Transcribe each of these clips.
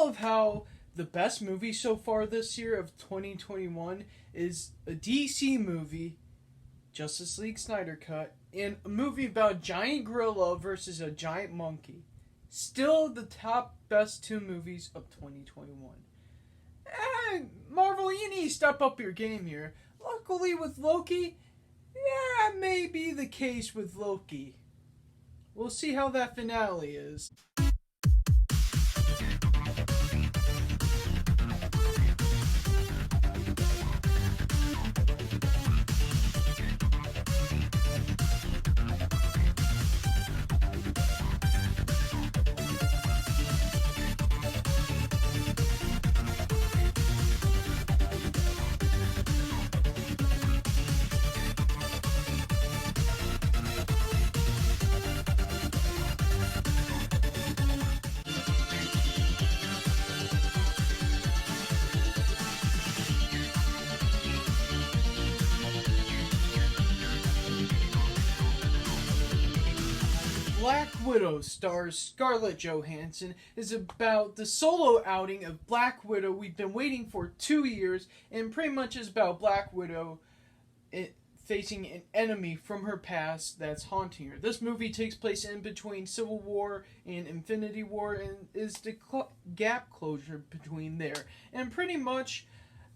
love how the best movie so far this year of 2021 is a DC movie, Justice League Snyder Cut, and a movie about a giant gorilla versus a giant monkey. Still the top best two movies of 2021. Marvel, you need to step up your game here. Luckily with Loki, yeah, may be the case with Loki. We'll see how that finale is. Black Widow stars Scarlett Johansson is about the solo outing of Black Widow we've been waiting for 2 years, and pretty much is about Black Widow facing an enemy from her past that's haunting her. This movie takes place in between Civil War and Infinity War and is the gap closure between there. And pretty much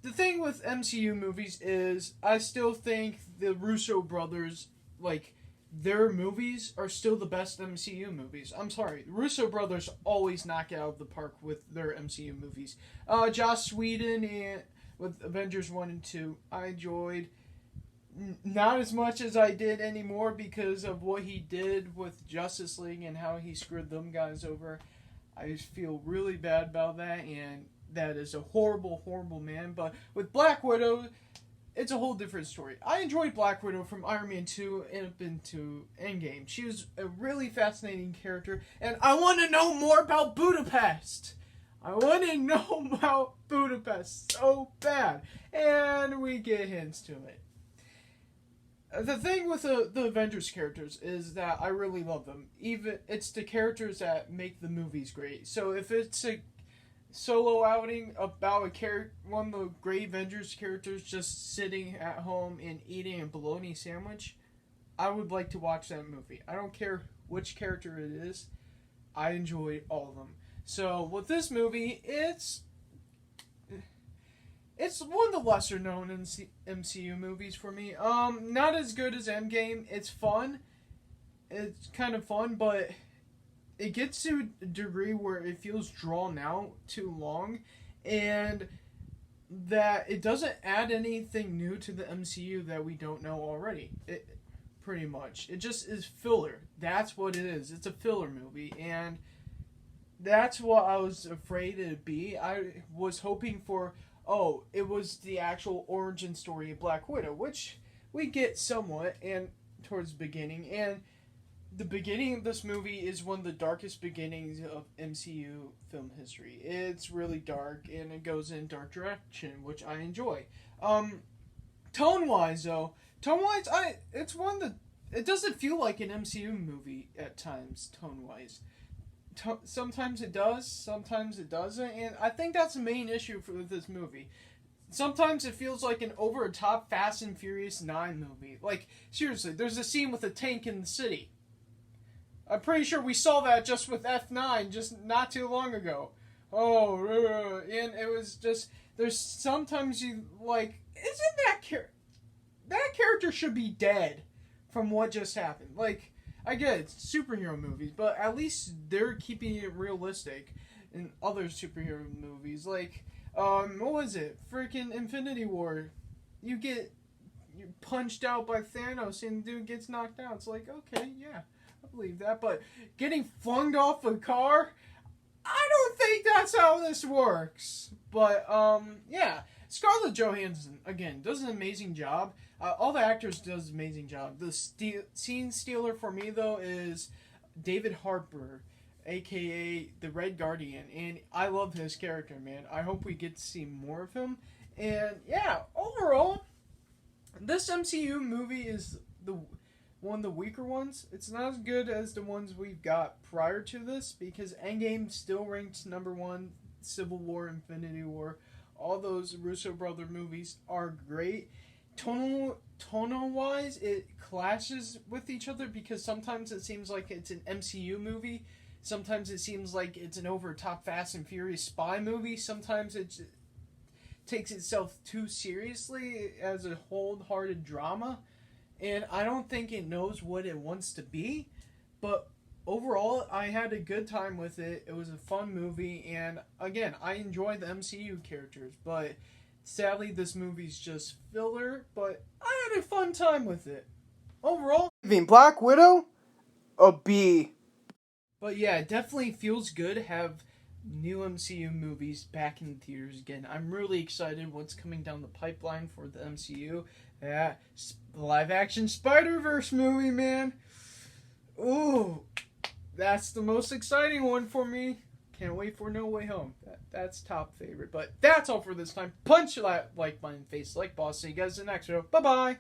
the thing with MCU movies is I still think the Russo brothers, like, their movies are still the best MCU movies. I'm sorry. The Russo brothers always knock it out of the park with their MCU movies. Joss Whedon and with Avengers 1 and 2, I enjoyed. Not as much as I did anymore because of what he did with Justice League and how he screwed them guys over. I just feel really bad about that, and that is a horrible, horrible man. But with Black Widow, it's a whole different story. I enjoyed Black Widow from Iron Man 2 and up into Endgame. She was a really fascinating character, and I want to know more about Budapest. I want to know about Budapest so bad. And we get hints to it. The thing with the Avengers characters is that I really love them. Even it's the characters that make the movies great. So if it's a solo outing about one of the great Avengers characters just sitting at home and eating a bologna sandwich, I would like to watch that movie. I don't care which character it is. I enjoy all of them. So with this movie, it's one of the lesser known MCU movies for me. Not as good as Endgame. It's fun. It's kind of fun, but it gets to a degree where it feels drawn out too long, and that it doesn't add anything new to the MCU that we don't know already. It pretty much. It just is filler. That's what it is. It's a filler movie, and that's what I was afraid it'd be. I was hoping for, it was the actual origin story of Black Widow, which we get somewhat and towards the beginning, and the beginning of this movie is one of the darkest beginnings of MCU film history. It's really dark, and it goes in a dark direction, which I enjoy. Tone-wise, it's one of the... It doesn't feel like an MCU movie at times, tone-wise. Sometimes it does, sometimes it doesn't, and I think that's the main issue with this movie. Sometimes it feels like an over-the-top Fast and Furious 9 movie. Like, seriously, there's a scene with a tank in the city. I'm pretty sure we saw that just with F9 just not too long ago. And it was just... There's sometimes you, like... Isn't that character should be dead from what just happened. Like, I get it's superhero movies, but at least they're keeping it realistic in other superhero movies. Like, what was it? Freaking Infinity War. You're punched out by Thanos and the dude gets knocked out. It's like, okay, yeah. Believe that, but getting flung off a car, I don't think that's how this works. But yeah, Scarlett Johansson again does an amazing job. All the actors does an amazing job. The scene stealer for me though is David Harbour, aka the Red Guardian, and I love his character, man. I hope we get to see more of him. And yeah, overall, this MCU movie is one of the weaker ones. It's not as good as the ones we've got prior to this, because Endgame still ranks number one. Civil War, Infinity War, all those Russo brother movies are great. Tonal wise, it clashes with each other because sometimes it seems like it's an MCU movie. Sometimes it seems like it's an over top Fast and Furious spy movie. Sometimes it takes itself too seriously as a wholehearted drama. And I don't think it knows what it wants to be. But overall, I had a good time with it. It was a fun movie. And again, I enjoy the MCU characters. But sadly, this movie's just filler. But I had a fun time with it. Overall, giving Black Widow a B. But yeah, it definitely feels good to have new MCU movies back in theaters again. I'm really excited what's coming down the pipeline for the MCU. Yeah, live action Spider-Verse movie, man. Ooh, that's the most exciting one for me. Can't wait for No Way Home. That's top favorite. But that's all for this time. Punch that like button, face like boss. See you guys in the next video. Bye-bye.